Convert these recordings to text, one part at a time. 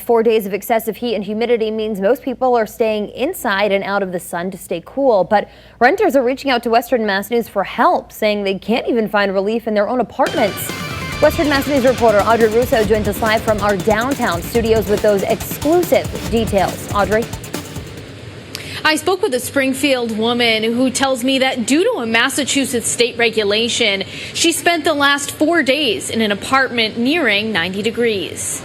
4 days of excessive heat and humidity means most people are staying inside and out of the sun to stay cool. But renters are reaching out to Western Mass News for help, saying they can't even find relief in their own apartments. Western Mass News reporter Audrey Russo joins us live from our downtown studios with those exclusive details. Audrey? I spoke with a Springfield woman who tells me that due to a Massachusetts state regulation, she spent the last 4 days in an apartment nearing 90 degrees.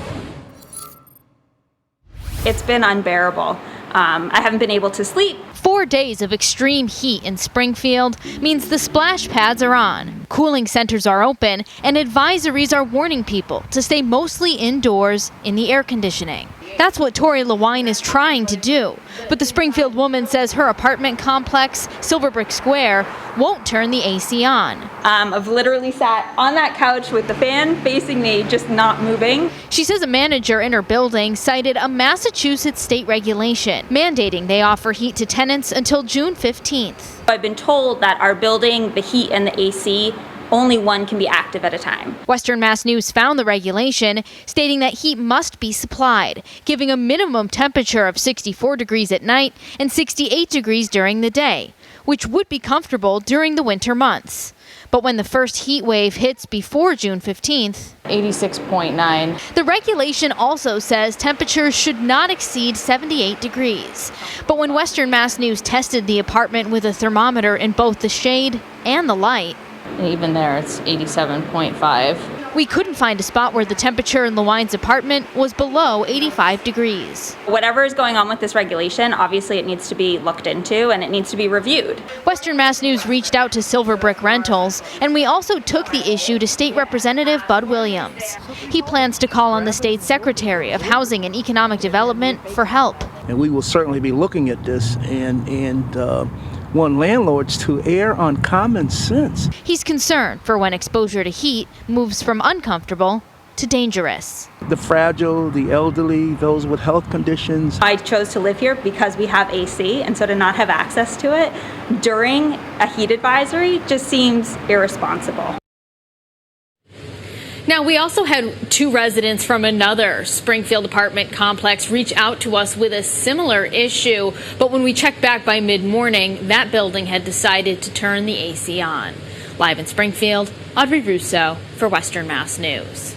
It's been unbearable. I haven't been able to sleep. 4 days of extreme heat in Springfield means the splash pads are on, cooling centers are open, and advisories are warning people to stay mostly indoors in the air conditioning. That's what Tori Lewine is trying to do. But the Springfield woman says her apartment complex, Silverbrick Square, won't turn the AC on. I've literally sat on that couch with the fan facing me, just not moving. She says a manager in her building cited a Massachusetts state regulation mandating they offer heat to tenants until June 15th. I've been told that our building, the heat and the AC, only one can be active at a time. Western Mass News found the regulation stating that heat must be supplied, giving a minimum temperature of 64 degrees at night and 68 degrees during the day, which would be comfortable during the winter months. But when the first heat wave hits before June 15th, 86.9. the regulation also says temperatures should not exceed 78 degrees. But when Western Mass News tested the apartment with a thermometer in both the shade and the light, And even there, it's 87.5. we couldn't find a spot where the temperature in Lewine's apartment was below 85 degrees. Whatever is going on with this regulation, obviously it needs to be looked into and it needs to be reviewed. Western Mass News reached out to Silverbrick Rentals, and we also took the issue to State Representative Bud Williams. He plans to call on the state's Secretary of Housing and Economic Development for help. And we will certainly be looking at this and want landlords to err on common sense. He's concerned for when exposure to heat moves from uncomfortable to dangerous. The fragile, the elderly, those with health conditions. I chose to live here because we have AC, and so to not have access to it during a heat advisory just seems irresponsible. Now, we also had two residents from another Springfield apartment complex reach out to us with a similar issue. But when we checked back by mid-morning, that building had decided to turn the AC on. Live in Springfield, Audrey Russo for Western Mass News.